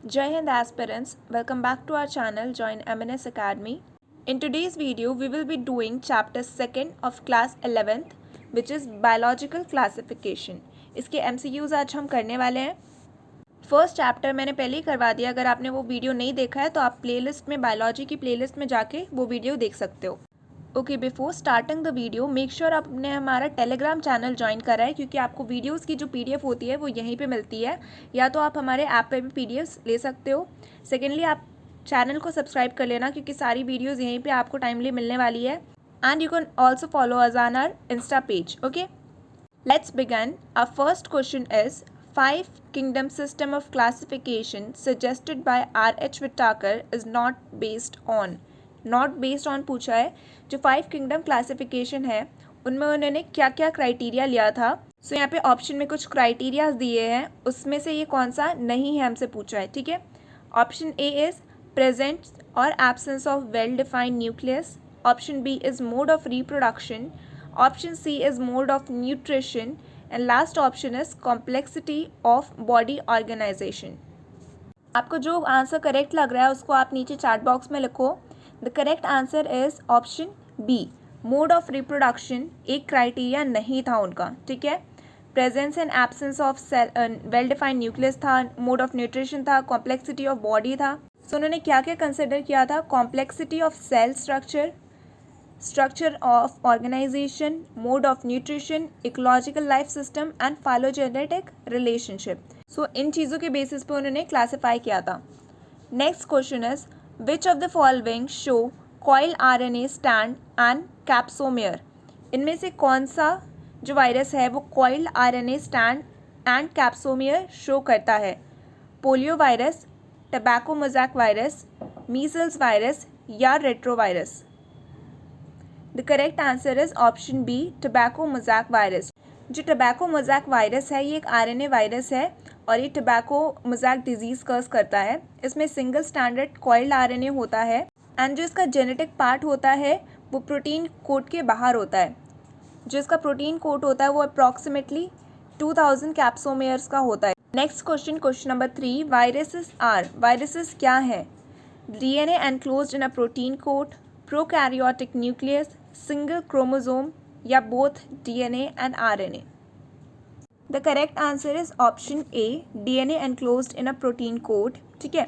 Jai Hind aspirants, welcome back to our channel Join MNS Academy. In today's video, we will be doing chapter 2nd of class 11th which is biological classification. इसके MCQs आज हम करने वाले हैं. First chapter मैंने पहले ही करवा दिया. अगर आपने वो वीडियो नहीं देखा है तो आप प्लेलिस्ट में बायोलॉजी की प्लेलिस्ट में जाके वो वीडियो देख सकते हो. Okay, before starting the video make sure आपने हमारा टेलीग्राम चैनल ज्वाइन करा है क्योंकि आपको वीडियोस की जो पीडीएफ होती है वो यहीं पे मिलती है, या तो आप हमारे ऐप पे भी पीडीएफ ले सकते हो. सेकेंडली, आप चैनल को सब्सक्राइब कर लेना क्योंकि सारी वीडियोस यहीं पे आपको टाइमली मिलने वाली है. And you can also follow us on our insta page. Okay, let's begin. Our first question is 5 kingdom system of classification suggested by R.H. Whittaker is not based on. Not based on पूछा है. जो 5 kingdom classification है उनमें उन्होंने क्या क्या criteria लिया था. सो यहाँ पे ऑप्शन में कुछ क्राइटेरियाज दिए हैं, उसमें से ये कौन सा नहीं है हमसे पूछा है. ठीक है, ऑप्शन ए इज़ प्रेजेंट और absence of well defined nucleus. Option B is mode of reproduction. Option C is mode of nutrition. And last option is complexity of body organisation. आपको जो आंसर करेक्ट लग रहा है उसको आप नीचे chat box में लिखो. The correct answer is option B, mode of reproduction एक क्राइटेरिया नहीं था उनका. ठीक है, presence and absence of cell well defined nucleus था, मोड ऑफ न्यूट्रिशन था, कॉम्प्लेक्सिटी ऑफ बॉडी था. सो उन्होंने क्या क्या कंसिडर किया था? Complexity of cell structure, structure of organisation, mode of nutrition, ecological life system and phylogenetic relationship. So इन चीज़ों के बेसिस पे उन्होंने क्लासीफाई किया था. Next question is which of the following show coil RNA stand and capsomere. इनमें से कौन सा जो वायरस है वो coil RNA stand and capsomere show करता है? Polio virus, tobacco mosaic virus, measles virus या retrovirus. The correct answer is option B, tobacco mosaic virus. जो टबैको मोज़ैक वायरस है ये एक RNA वायरस है और ये टबैको मोज़ैक डिजीज़ कॉज करता है. इसमें सिंगल स्टैंडर्ड कॉइल्ड RNA होता है एंड जो इसका जेनेटिक पार्ट होता है वो प्रोटीन कोट के बाहर होता है. जो इसका प्रोटीन कोट होता है वो अप्रॉक्सीमेटली 2000 कैप्सोमेयर्स का होता है. Next question, question number 3. Viruses क्या है? DNA enclosed in a protein coat, prokaryotic nucleus, single chromosome या both DNA and RNA. The correct answer is option A, DNA enclosed in a protein coat. ठीक है,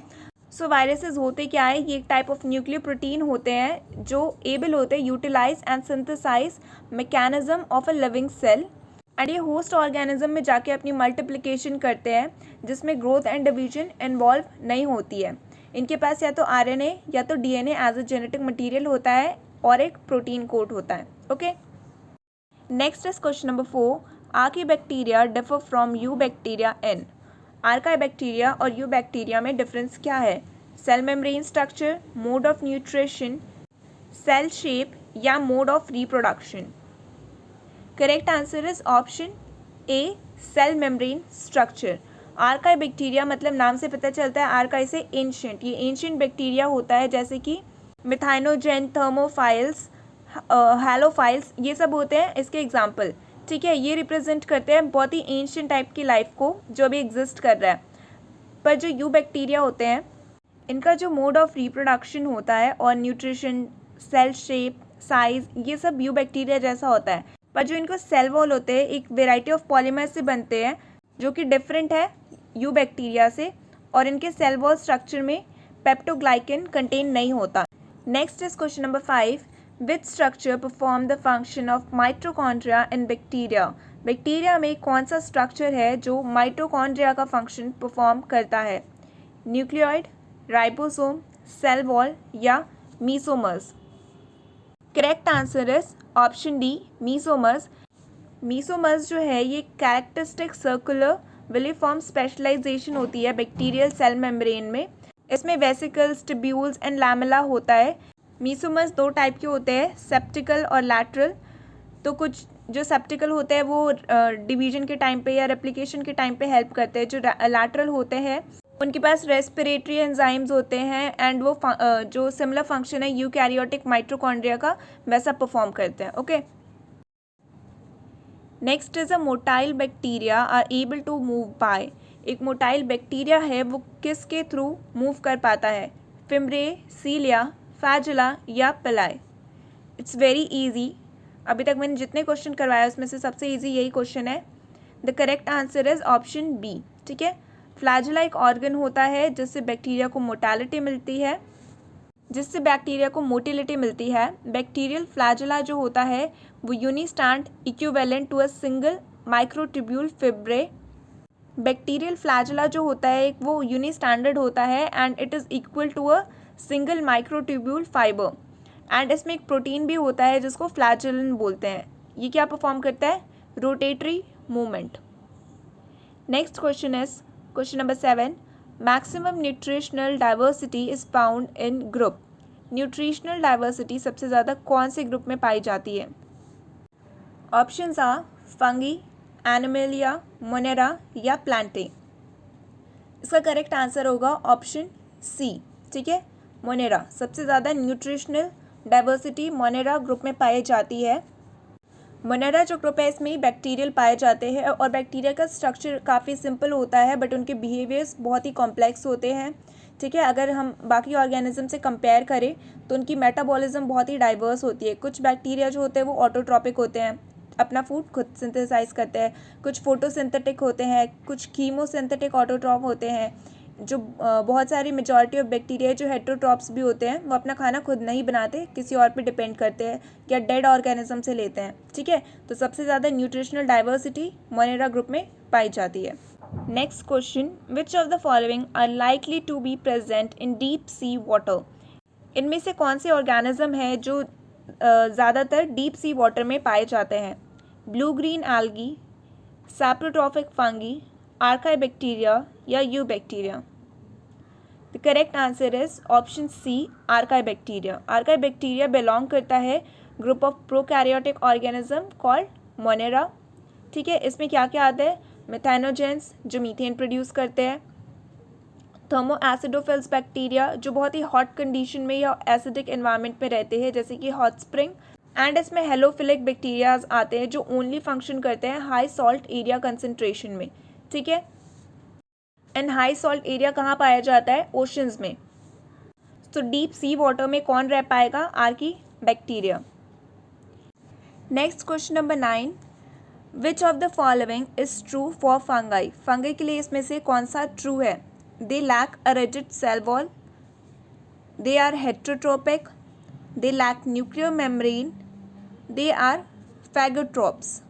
सो viruses होते क्या है? ये एक टाइप ऑफ न्यूक्लियर प्रोटीन होते हैं जो एबल होते हैं utilise and synthesise mechanism of a living cell and ये होस्ट ऑर्गेनिज्म में जाके अपनी मल्टीप्लिकेशन करते हैं जिसमें ग्रोथ एंड डिवीजन इन्वॉल्व नहीं होती है. इनके पास या तो RNA या तो DNA as a genetic material होता है और एक प्रोटीन कोट होता है. Okay, next is question number 4. Archaebacteria differ from eubacteria in. Archaebacteria और यू बैक्टीरिया में डिफरेंस क्या है? Cell membrane structure, mode of nutrition, cell shape या mode of reproduction. Correct answer is option A, cell membrane structure. Archaebacteria मतलब नाम से पता चलता है आर्काई से एंशिएंट. ये एंशिएंट बैक्टीरिया होता है जैसे कि मिथाइनोजेन, थर्मोफाइल्स, हैलोफाइल्स, ये सब होते हैं इसके एग्जाम्पल. ठीक है, ये रिप्रेजेंट करते हैं बहुत ही एंशिएंट टाइप की लाइफ को जो अभी एग्जिस्ट कर रहा है. पर जो यू बैक्टीरिया होते हैं इनका जो मोड ऑफ रिप्रोडक्शन होता है और न्यूट्रिशन, सेल शेप, साइज, ये सब यू बैक्टीरिया जैसा होता है. पर जो इनको सेल वॉल होते हैं एक वेराइटी ऑफ पॉलीमर से बनते हैं जो कि डिफरेंट है यू बैक्टीरिया से, और इनके सेल वॉल स्ट्रक्चर में पेप्टोग्लाइकन कंटेन नहीं होता. Next is question number 5. Which structure perform the function of mitochondria in bacteria? Bacteria में कौन सा स्ट्रक्चर है जो माइटोकॉन्ड्रिया का फंक्शन परफॉर्म करता है? न्यूक्लियोइड, राइबोसोम, सेल वॉल या mesosomes. Correct answer is option D, mesosomes. Mesosomes जो है ये कैरेक्टरिस्टिक सर्कुलर विलिफॉर्म स्पेशलाइजेशन होती है बैक्टीरियल सेल मेम्ब्रेन में. इसमें वेसिकल्स, ट्यूब्यूल्स एंड लैमेला होता है. मीसोमर्स 2 टाइप के होते हैं, सेप्टिकल और लैटरल. तो कुछ जो सेप्टिकल होते हैं वो डिवीजन के टाइम पे या रेप्लिकेशन के टाइम पे हेल्प करते हैं. जो लैटरल होते हैं उनके पास रेस्पिरेटरी एंजाइम्स होते हैं एंड वो जो सिमिलर फंक्शन है यूकैरियोटिक माइटोकॉन्ड्रिया का वैसा परफॉर्म करते हैं. Okay, next is a motile bacteria are able to move by. एक मोटाइल बैक्टीरिया है वो किसके थ्रू मूव कर पाता है? फिमरे, सीलिया, फ्लैजेला या पिलाई? It's very easy. अभी तक मैंने जितने क्वेश्चन करवाया उसमें से सबसे ईजी यही क्वेश्चन है। The correct answer is option B. ठीक है, फ्लैजेला एक ऑर्गन होता है जिससे बैक्टीरिया को मोटिलिटी मिलती है, बैक्टीरियल फ्लैजेला जो होता है वो unistrand equivalent to a single microtubule fibre. Bacterial flagella जो होता है वो यूनिस्टैंडर्ड होता है and it is equal to a single microtubule fibre. And इसमें एक प्रोटीन भी होता है जिसको फ्लैजेलन बोलते हैं। ये क्या परफॉर्म करता है? Rotatory movement. Next question is question number 7। Maximum nutritional diversity is found in group. Nutritional diversity सबसे ज़्यादा कौन से ग्रुप में पाई जाती है? Options are fungi, animalia, monera या प्लांटे। इसका करेक्ट आंसर होगा ऑप्शन सी। ठीक है, मोनेरा। सबसे ज़्यादा न्यूट्रिशनल डाइवर्सिटी मोनेरा ग्रुप में पाई जाती है। मोनेरा जो ग्रुप है इसमें बैक्टीरियल पाए जाते हैं और बैक्टीरिया का स्ट्रक्चर काफ़ी सिंपल होता है बट उनके बिहेवियर्स बहुत ही कॉम्प्लेक्स होते हैं। ठीक है, अगर हम बाकी ऑर्गेनिज्म से कंपेयर करें तो उनकी मेटाबॉलिज्म बहुत ही डाइवर्स होती है। कुछ बैक्टीरिया जो होते हैं वो ऑटोट्रॉपिक होते हैं, अपना फूड खुद सिंथेसाइज करते हैं। कुछ फोटोसिंथेटिक होते हैं, कुछ कीमोसिंथेटिक ऑटोट्रॉप होते हैं। जो बहुत सारी मेजॉरिटी ऑफ बैक्टीरिया जो हेटेरोट्रॉप्स भी होते हैं वो अपना खाना खुद नहीं बनाते, किसी और पे डिपेंड करते हैं या डेड ऑर्गेनिज्म से लेते हैं। ठीक है, तो सबसे ज़्यादा न्यूट्रिशनल डाइवर्सिटी मोनेरा ग्रुप में पाई जाती है। Next question, which of the following are likely to be present in deep sea water. इनमें से कौन से ऑर्गेनिज्म है जो ज़्यादातर डीप सी वाटर में पाए जाते हैं? Blue green algae, saprotrophic fungi, archaebacteria या eubacteria? The correct answer is option C, archaebacteria. Archaebacteria belong करता है group of prokaryotic organism called Monera. ठीक है, इसमें क्या क्या आता है? मिथेनोजेंस जो मीथेन प्रोड्यूस करते हैं, थर्मो एसिडोफिल्स बैक्टीरिया जो बहुत ही हॉट कंडीशन में या एसिडिक एनवायरनमेंट में रहते हैं जैसे कि हॉट स्प्रिंग। एंड इसमें हेलोफिलिक बैक्टीरियाज आते हैं जो ओनली फंक्शन करते हैं हाई सॉल्ट एरिया कंसनट्रेशन में। ठीक है, एंड हाई सॉल्ट एरिया कहाँ पाया जाता है? ओशंस में। तो डीप सी वाटर में कौन रह पाएगा? Archaebacteria. Next question number 9, which of the following is true for fungi. Fungi के लिए इसमें से कौन सा ट्रू है? They lack a rigid cell wall, they are heterotrophic, they lack nuclear membrane, they are phagotrophs.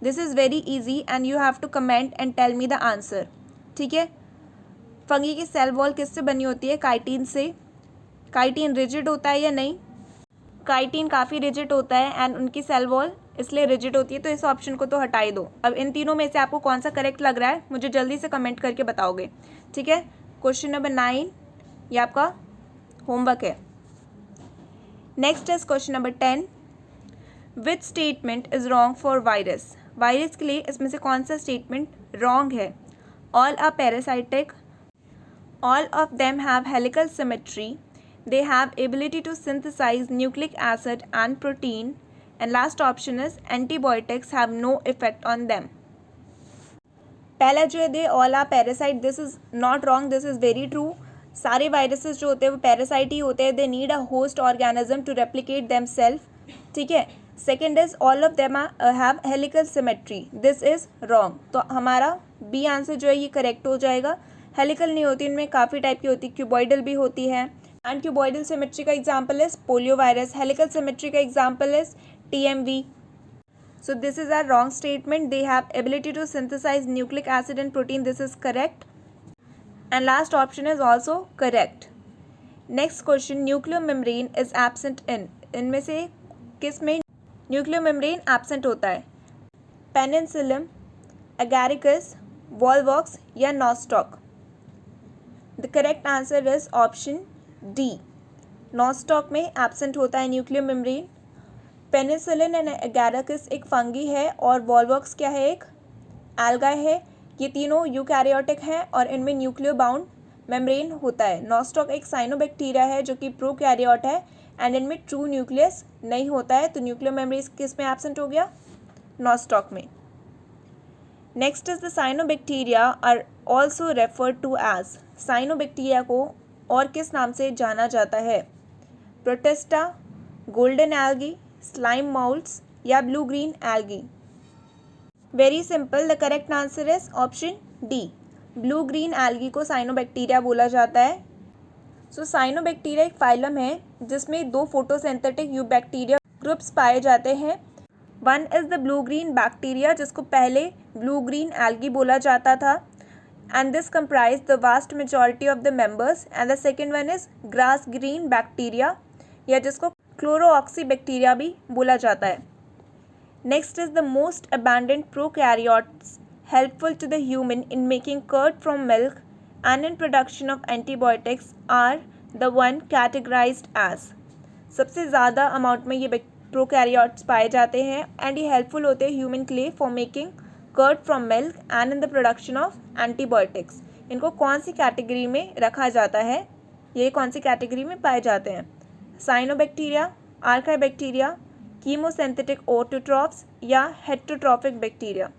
This is very easy and you have to comment and tell me the answer. ठीक है, fungi की cell wall किससे बनी होती है? Chitin से। Chitin rigid होता है या नहीं? काइटिन काफ़ी रिजिड होता है एंड उनकी सेल वॉल इसलिए रिजिड होती है, तो इस ऑप्शन को तो हटा ही दो। अब इन तीनों में से आपको कौन सा करेक्ट लग रहा है मुझे जल्दी से कमेंट करके बताओगे। ठीक है, क्वेश्चन नंबर 9 ये आपका होमवर्क है। Next is question number 10, which statement is wrong for virus. Virus के लिए इसमें से कौन सा स्टेटमेंट रॉन्ग है? All are parasitic. All of them have helical symmetry. They have ability to synthesize nucleic acid and protein. And last option is antibiotics have no effect on them. पहला जो है दे all are parasite, this is not wrong, this is very true. सारे viruses जो होते हैं वो parasite ही होते हैं। They need a host organism to replicate themselves. ठीक है, second is all of them have helical symmetry, this is wrong. तो हमारा बी आंसर जो है ये करेक्ट हो जाएगा। हेलिकल नहीं होती, इनमें काफ़ी टाइप की होती है, क्यूबॉइडल भी होती है। एंड क्यूबॉइडल सिमेट्री का example is polio virus, helical symmetry का example is TMV. So this is a wrong statement. They have ability to synthesize nucleic acid and protein, this is correct. And last option is also correct. Next question, nuclear membrane is absent in. इनमें से किस में nuclear membrane absent होता है? Penicillium, Agaricus, Volvox या nostoc? The correct answer is option D, nostoc में absent होता है nuclear membrane. Penicillin and Agaricus एक फंगी है और वॉलवॉक्स क्या है? एक एल्गा है। ये तीनों यूकैरियोटिक हैं और इनमें न्यूक्लियर बाउंड मेम्ब्रेन होता है। नॉस्टॉक एक साइनोबैक्टीरिया है जो कि प्रोकैरियोट है एंड इनमें ट्रू न्यूक्लियस नहीं होता है। तो न्यूक्लियर मेम्ब्रेन किस में एब्सेंट हो गया? नॉस्टॉक में। Next is the cyanobacteria are also referred to as, cyanobacteria को और किस नाम से जाना जाता है? Protista, golden algae, slime moulds या blue green algae? Very simple, the correct answer is option D, blue green algae को साइनोबैक्टीरिया बोला जाता है। सो साइनोबैक्टीरिया एक फाइलम है जिसमें 2 फोटोसिंथेटिक यूबैक्टीरिया ग्रुप्स पाए जाते हैं। One is the blue green bacteria, जिसको पहले ब्लू ग्रीन एल्गी बोला जाता था, and this comprise the vast majority of the members, and the second one is grass green bacteria, या जिसको क्लोरोऑक्सी बैक्टीरिया भी बोला जाता है। Next is the most abundant prokaryotes helpful to the human in making curd from milk and in production of antibiotics are the one categorized as, सबसे ज़्यादा amount में ये प्रोकैरियोट्स पाए जाते हैं एंड ये हेल्पफुल होते हैं ह्यूमन के लिए for making curd from milk and in the production of antibiotics. इनको कौन सी कैटेगरी में रखा जाता है? ये कौन सी कैटेगरी में पाए जाते हैं? साइनोबैक्टीरिया, आर्काइबैक्टीरिया, कीमोसिंथेटिक ऑटोट्रॉफ्स या हेटेरोट्रॉफिक बैक्टीरिया?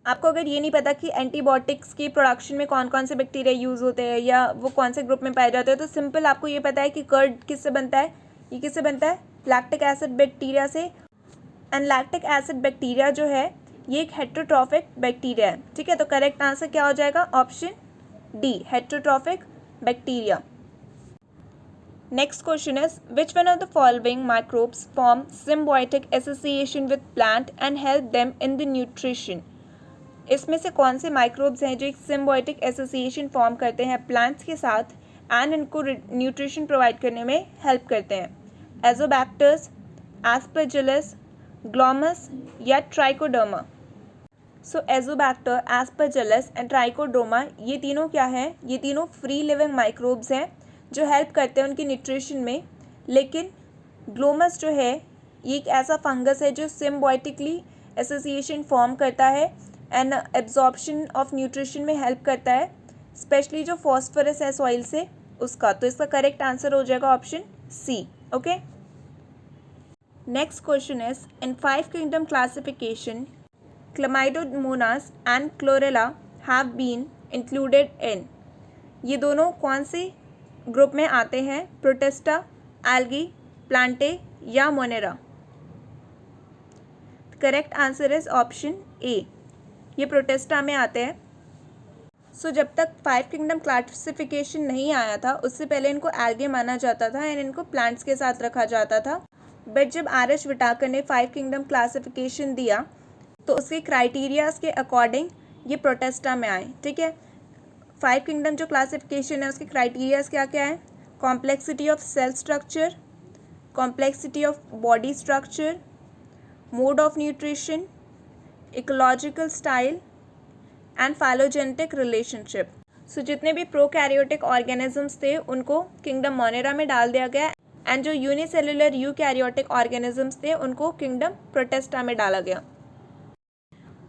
आपको अगर ये नहीं पता कि एंटीबायोटिक्स की प्रोडक्शन में कौन कौन से बैक्टीरिया यूज़ होते हैं या वो कौन से ग्रुप में पाए जाते हैं, तो सिंपल आपको ये पता है कि कर्ड किससे बनता है? ये किससे बनता है? लैक्टिक एसिड बैक्टीरिया से। एंड लैक्टिक एसिड बैक्टीरिया जो है ये एक हेटेरोट्रॉफिक बैक्टीरिया है, ठीक है। तो करेक्ट आंसर क्या हो जाएगा? Option D, heterotrophic bacteria. Next question is which one of the following microbes form symbiotic association with plant and help them in the nutrition? इसमें से कौन से माइक्रोब्स हैं जो एक सिम्बायोटिक एसोसिएशन फॉर्म करते हैं प्लांट्स के साथ एंड इनको न्यूट्रिशन प्रोवाइड करने में हेल्प करते हैं? एजोबैक्टर्स, एस्परजिलस, ग्लोमस या trichoderma? So Azotobacter, Aspergillus and trichoderma ये तीनों क्या हैं? ये तीनों फ्री लिविंग माइक्रोब्स हैं जो हेल्प करते हैं उनकी न्यूट्रिशन में। लेकिन ग्लोमस जो है ये एक ऐसा फंगस है जो सिम्बायोटिकली एसोसिएशन फॉर्म करता है एंड एब्जॉर्प्शन ऑफ न्यूट्रिशन में हेल्प करता है, स्पेशली जो फॉस्फोरस है सॉइल से उसका। तो इसका करेक्ट आंसर हो जाएगा option C. Okay, next question is in 5 kingdom classification chlamydomonas and chlorella have been included in, ये दोनों कौन से ग्रुप में आते हैं? प्रोटिस्टा, एल्गी, प्लांटे या monera? Correct answer is option A, ये प्रोटिस्टा में आते हैं। सो जब तक 5 किंगडम क्लासिफिकेशन नहीं आया था उससे पहले इनको एल्गे माना जाता था एंड इनको प्लांट्स के साथ रखा जाता था। बट जब आर.एच. विटाकर ने 5 किंगडम क्लासिफिकेशन दिया तो उसके क्राइटेरियाज के अकॉर्डिंग ये प्रोटिस्टा में आए, ठीक है। 5 किंगडम जो क्लासिफिकेशन है उसके क्राइटेरियाज क्या क्या है? Complexity of cell structure, complexity of body structure, mode of nutrition, ecological style and phylogenetic relationship. So जितने भी प्रोकैरियोटिक ऑर्गेनिजम्स थे उनको किंगडम मोनेरा में डाल दिया गया एंड जो यूनिसेलुलर यूकैरियोटिक ऑर्गेनिजम्स थे उनको किंगडम प्रोटिस्टा में डाला गया।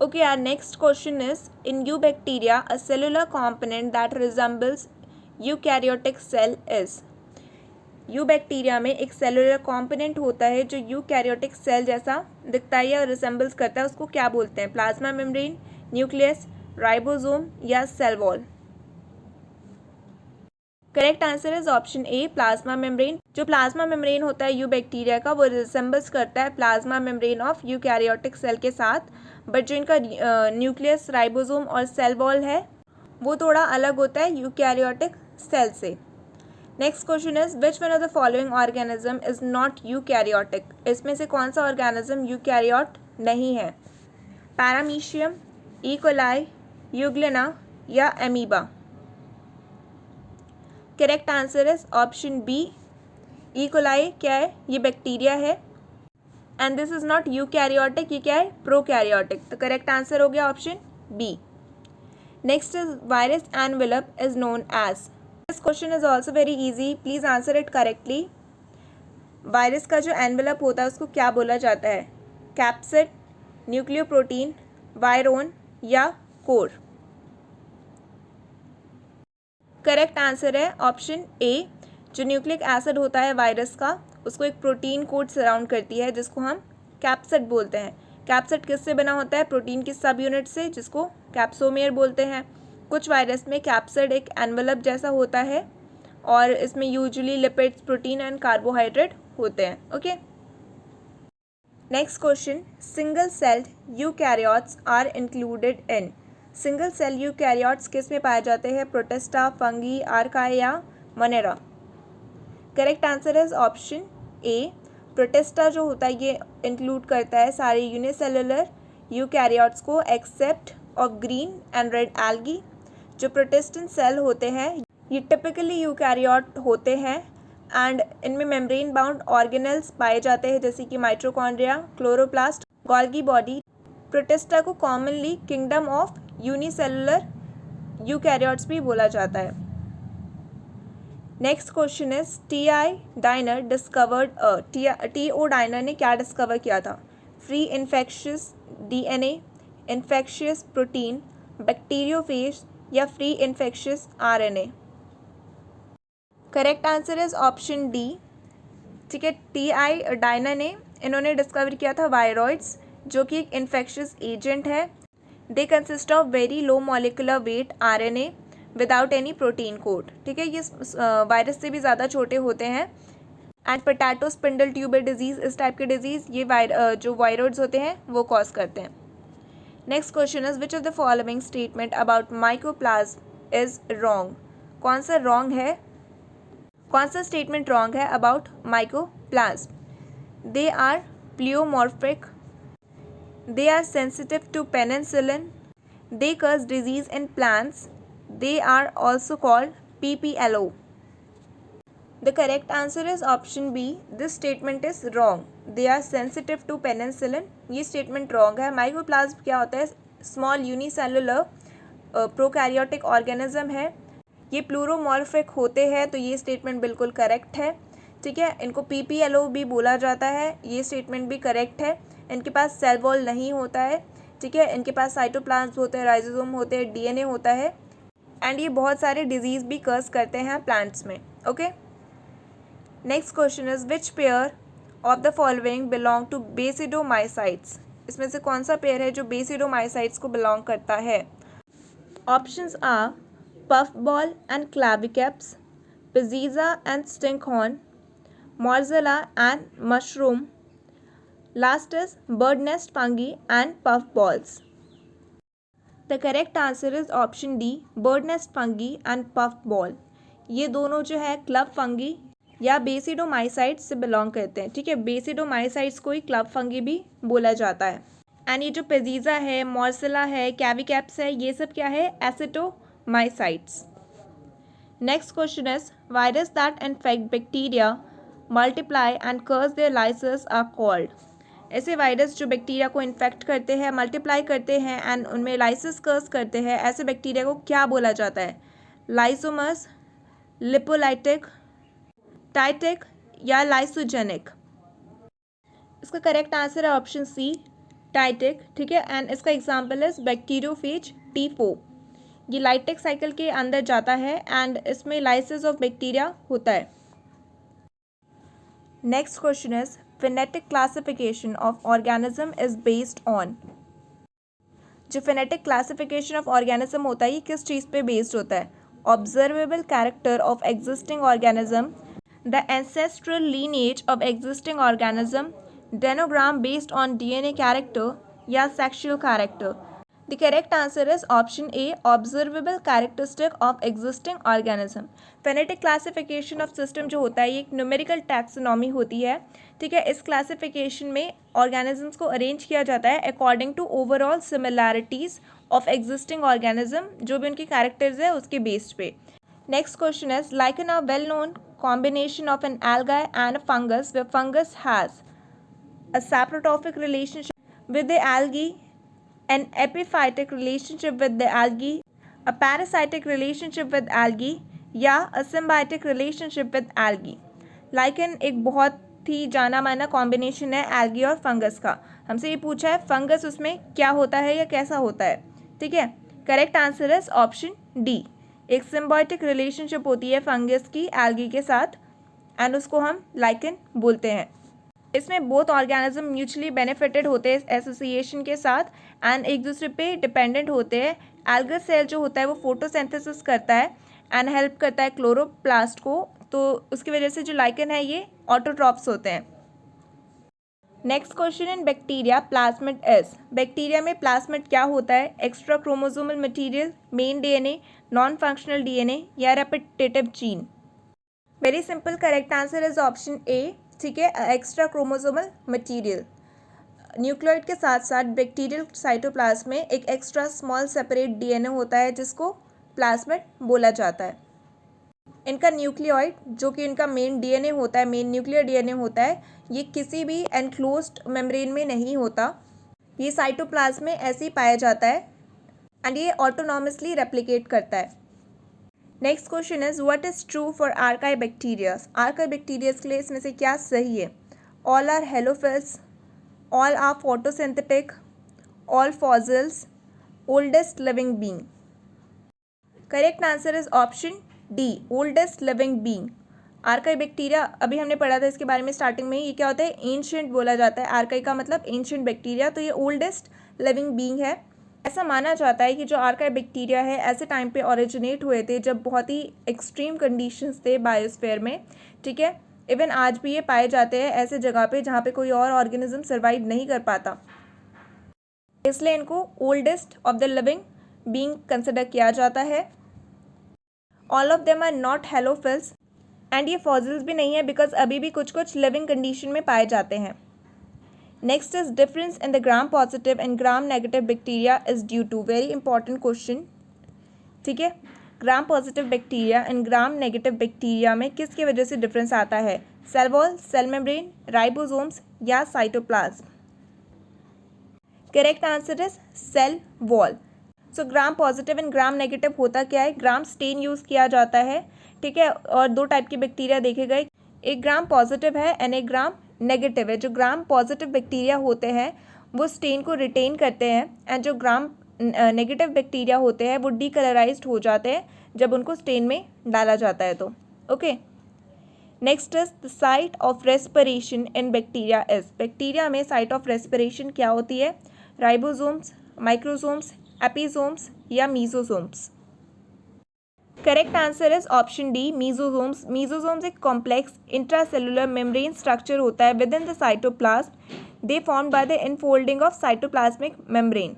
Okay, our next question is in eubacteria a cellular component that resembles eukaryotic cell is, eubacteria में एक सेलुलर कॉम्पोनेंट होता है जो यूकैरियोटिक सेल जैसा दिखता है या रिसेंबल्स करता है, उसको क्या बोलते हैं? प्लाज्मा मेम्ब्रेन, न्यूक्लियस, राइबोसोम या cell wall? Correct answer is option A, plasma membrane. जो प्लाज्मा मेम्ब्रेन होता है यूबैक्टीरिया का वो रिसेंबल्स करता है plasma membrane of eukaryotic cell के साथ, बट जो इनका न्यूक्लियस, राइबोसोम और सेल वॉल है वो थोड़ा अलग होता है यूकैरियोटिक सेल से। Next question is which one of the following organism is not eukaryotic, इसमें से कौन सा ऑर्गेनिज्म यूकैरियोट नहीं है? पैरामीशियम, ई कोलाई, यूग्लिना या amoeba? Correct answer is option B, E coli क्या है? ये बैक्टीरिया है and this is not eukaryotic, ये क्या है? प्रोकैरियोटिक। तो करेक्ट आंसर हो गया option B. Next is virus envelope is known as, this question is also very easy, please answer it correctly. Virus का जो एनवेलप होता है उसको क्या बोला जाता है? कैप्सिड, न्यूक्लियोप्रोटीन, वायरोन या कोर? करेक्ट आंसर है ऑप्शन ए, जो न्यूक्लिक एसिड होता है वायरस का उसको एक प्रोटीन कोट सराउंड करती है जिसको हम कैप्सिड बोलते हैं। कैप्सिड किससे बना होता है? प्रोटीन की सब यूनिट से, जिसको कैप्सोमेयर बोलते हैं। कुछ वायरस में कैप्सिड एक एनवलप जैसा होता है और इसमें usually lipids, protein and carbohydrate होते हैं। Okay, next question, single celled eukaryotes are included in. Single cell eukaryotes किस में पाए जाते हैं? प्रोटिस्टा, फंगी, आर्काई या monera. Correct answer is option A. Protista जो होता है ये इंक्लूड करता है सारे यूनिसेलुलर यूकैरियोट्स को except of green and red algae. जो प्रोटिस्टन सेल होते हैं ये टिपिकली यूकैरियोट होते हैं एंड इनमें मेम्ब्रेन बाउंड ऑर्गेनेल्स पाए जाते हैं जैसे कि mitochondria, chloroplast, Golgi body. Protista को commonly kingdom of unicellular eukaryotes भी बोला जाता है। Next question is T I. Diener discovered T O. Diener ने क्या डिस्कवर किया था? Free infectious DNA, infectious protein, bacteriophage या free infectious RNA। Correct answer is option D. ठीक है, टी.आई. डाइनर ने इन्होंने डिस्कवर किया था वायरॉइड्स, जो कि एक इन्फेक्शियस एजेंट है। They consist of very low molecular weight RNA without any protein code. ठीक है, ये वायरस से भी ज़्यादा छोटे होते हैं। And potato spindle tuber disease, इस टाइप के डिजीज़ ये जो वायरॉइड्स होते हैं वो कॉज करते हैं। Next question is which of the following statement about mycoplasma is wrong. कौन सा रॉन्ग है, कौन सा स्टेटमेंट रॉन्ग है about mycoplasma? They are pleomorphic, they are sensitive to penicillin, they cause disease in plants, they are also called PPLO. The correct answer is option B. This statement is wrong. They are sensitive to penicillin. ये statement wrong है। Mycoplasma क्या होता है? Small unicellular prokaryotic organism है। ये प्लूरोमॉर्फिक होते हैं, तो ये स्टेटमेंट बिल्कुल करेक्ट है। ठीक है, इनको PPLO भी बोला जाता है, ये स्टेटमेंट भी करेक्ट है। इनके पास सेल वॉल नहीं होता है। ठीक है, इनके पास साइटोप्लाज्म होते हैं, राइजोसोम होते हैं, DNA होता है एंड ये बहुत सारे डिजीज़ भी कर्स करते हैं प्लांट्स में। Okay, next question is which pair of the following belong to basidiomycetes. इसमें से कौन सा पेयर है जो बेसिडोमाइसाइट्स को बिलोंग करता है? Options are puff ball and Claviceps, Peziza and stinkhorn, Morchella and mushroom, last is bird nest fungi and puff balls. The correct answer is option D, bird nest fungi and puff ball. ये दोनों जो है club fungi या बेसिडोमाइसाइट्स से belong करते हैं। ठीक है, बेसिडोमाइसाइट्स को ही क्लब फंगी भी बोला जाता है। एंड ये जो पेजीजा है, मोर्सिला है, कैविकैप्स है, ये सब क्या है? Ascomycetes. Next question is virus that infect bacteria, multiply and cause their lysis are called. ऐसे वायरस जो बैक्टीरिया को इन्फेक्ट करते हैं, मल्टीप्लाई करते हैं एंड उनमें लाइसिस कर्स करते हैं, ऐसे बैक्टीरिया को क्या बोला जाता है? लाइसोमस, लिपोलाइटिक, टाइटिक या लाइसोजेनिक। इसका करेक्ट आंसर है ऑप्शन सी, टाइटिक। ठीक है, एंड इसका एग्जांपल इज बैक्टीरियोफेज T4। ये लाइटिक साइकिल के अंदर जाता है एंड इसमें लाइसिस ऑफ बैक्टीरिया होता है। Next question is phonetic classification of organism is based on। जो phonetic classification of organism होता है ये किस चीज़ पे based होता है? Observable character of existing organism, the ancestral lineage of existing organism, denogram based on DNA character या sexual character। The correct answer is option A, observable characteristic of existing organism। phonetic classification of system जो होता है ये एक numerical taxonomy होती है। ठीक है, इस क्लासिफिकेशन में ऑर्गेनिजम्स को अरेंज किया जाता है according to overall similarities of existing organism, जो भी उनकी कैरेक्टर्स है उसके बेस्ड पे। Next question is lichen a well known combination of an algae and a fungus where fungus has a saprotrophic relationship with the algae, an epiphytic relationship with the algae, a parasitic relationship with algae या a symbiotic relationship with algae। Lichen एक बहुत ही जाना माना combination है algae और fungus का। हमसे ये पूछा है फंगस उसमें क्या होता है या कैसा होता है। ठीक है, correct answer is option D, एक सिम्बायोटिक रिलेशनशिप होती है फंगस की एल्गी के साथ एंड उसको हम लाइकन बोलते हैं। इसमें बोथ ऑर्गेनिज्म म्यूचुअली बेनिफिटेड होते हैं एसोसिएशन के साथ एंड एक दूसरे पे डिपेंडेंट होते हैं। एल्गल सेल जो होता है वो फोटोसिंथेसिस करता है एंड हेल्प करता है क्लोरोप्लास्ट को, तो उसकी वजह से जो लाइकन है ये ऑटोट्रॉप्स होते हैं। Next question in bacteria plasmid is. Bacteria में प्लाज्मिड क्या होता है? Extra chromosomal material, main DNA, non functional DNA या repetitive gene? Very simple, correct answer is option A. ठीक है, एक्स्ट्रा क्रोमोसोमल मटेरियल। न्यूक्लियोइड के साथ साथ बैक्टीरियल साइटोप्लाज्म में एक एक्स्ट्रा स्मॉल सेपरेट डीएनए होता है जिसको प्लाज्मिड बोला जाता है। इनका न्यूक्लियोइड जो कि इनका मेन डीएनए होता है, मेन न्यूक्लियर डीएनए होता है, ये किसी भी एनक्लोज्ड मेम्ब्रेन में नहीं होता, ये साइटोप्लाज्म में ऐसे ही पाया जाता है एंड ये ऑटोनॉमसली रेप्लिकेट करता है। Next question is what is true for archaebacterias. Archaebacterias के लिए इसमें से क्या सही है? All are halophiles, all are photosynthetic, all fossils, oldest living being? Correct answer is option D, oldest living being. Archaebacteria अभी हमने पढ़ा था इसके बारे में स्टार्टिंग में, ये क्या होता है? एंशिएंट बोला जाता है। आर्काई का मतलब एंशिएंट बैक्टीरिया, तो ये ओल्डेस्ट लिविंग बीइंग है। ऐसा माना जाता है कि जो आर्काई बैक्टीरिया है ऐसे टाइम पे ओरिजिनेट हुए थे जब बहुत ही एक्सट्रीम कंडीशंस थे बायोस्फीयर में। ठीक है, इवन आज भी ये पाए जाते हैं ऐसे जगह पे जहाँ पे कोई और ऑर्गेनिज्म सर्वाइव नहीं कर पाता, इसलिए इनको oldest of the living being consider किया जाता है। All of them are not halophiles and ये फॉसिल्स भी नहीं है बिकॉज अभी भी कुछ कुछ लिविंग कंडीशन में पाए जाते हैं। Next is difference in the Gram positive and Gram negative bacteria is due to. Very important question. ठीक है, Gram positive bacteria and Gram negative bacteria में किसकी वजह से डिफरेंस आता है? Cell wall, cell membrane, ribosomes या cytoplasm? Correct answer is cell wall. So Gram positive and Gram negative होता क्या है? ग्राम स्टेन यूज़ किया जाता है। ठीक है, और दो टाइप के बैक्टीरिया देखे गए, एक ग्राम पॉजिटिव है एंड एक ग्राम नेगेटिव है। जो ग्राम पॉजिटिव बैक्टीरिया होते हैं वो स्टेन को रिटेन करते हैं एंड जो ग्राम नेगेटिव बैक्टीरिया होते हैं वो डीकलराइज्ड हो जाते हैं जब उनको स्टेन में डाला जाता है तो। Okay, next is the site of respiration in bacteria is. Bacteria में साइट ऑफ रेस्पिरेशन क्या होती है? राइबोसोम्स, माइक्रोसोम्स, एपिसोम्स या mesosomes? Correct answer is option D, mesosomes. Mesosomes एक कॉम्प्लेक्स इंट्रासेलुलर मेम्ब्रेन स्ट्रक्चर होता है within the cytoplasm. They formed by the infolding of cytoplasmic membrane.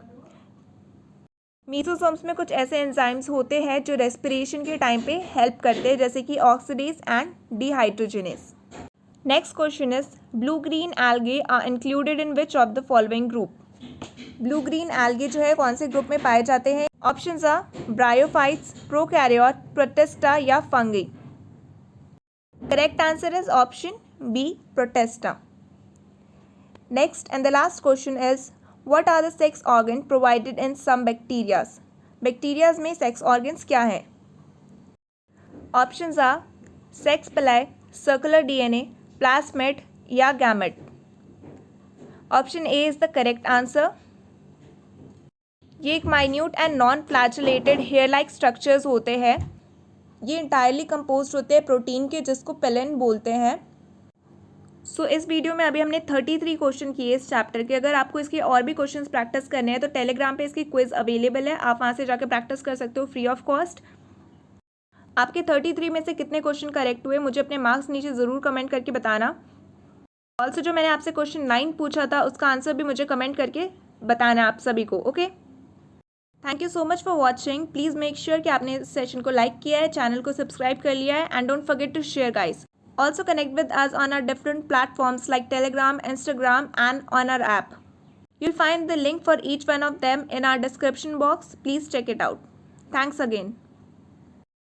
Mesosomes में कुछ ऐसे एंजाइम्स होते हैं जो रेस्पिरेशन के टाइम पे हेल्प करते हैं, जैसे कि oxidase and dehydrogenase. Next question is blue green algae are included in which of the following group. Blue green algae जो है कौन से ग्रुप में पाए जाते हैं? Options are bryophytes, prokaryote, Protista या fungi? Correct answer is option B, Protista. Next and the last question is what are the sex organ provided in some bacterias. Bacterias में सेक्स ऑर्गन्स क्या है? Options are sex पिलाई, circular DNA, plasmid या gamete? Option A is the correct answer. ये एक minute and non flagellated hair like structures होते हैं। ये इंटायरली कंपोज्ड होते हैं प्रोटीन के जिसको पेलिन बोलते हैं। सो इस वीडियो में अभी हमने 33 क्वेश्चन किए इस चैप्टर के। अगर आपको इसके और भी क्वेश्चंस प्रैक्टिस करने हैं तो टेलीग्राम पे इसकी क्विज अवेलेबल है, आप वहाँ से जाकर प्रैक्टिस कर सकते हो फ्री ऑफ कॉस्ट। आपके 33 में से कितने क्वेश्चन करेक्ट हुए मुझे अपने मार्क्स नीचे ज़रूर कमेंट करके बताना। ऑल्सो जो मैंने आपसे क्वेश्चन 9 पूछा था उसका आंसर भी मुझे कमेंट करके बताना आप सभी को। Okay, thank you so much for watching. Please make sure कि आपने इस सेशन को लाइक किया है, चैनल को सब्सक्राइब कर लिया है and don't forget to share guys. Also connect with us on our different platforms like Telegram, Instagram and on our app. You'll find the link for each one of them in our description box. Please check it out. Thanks again.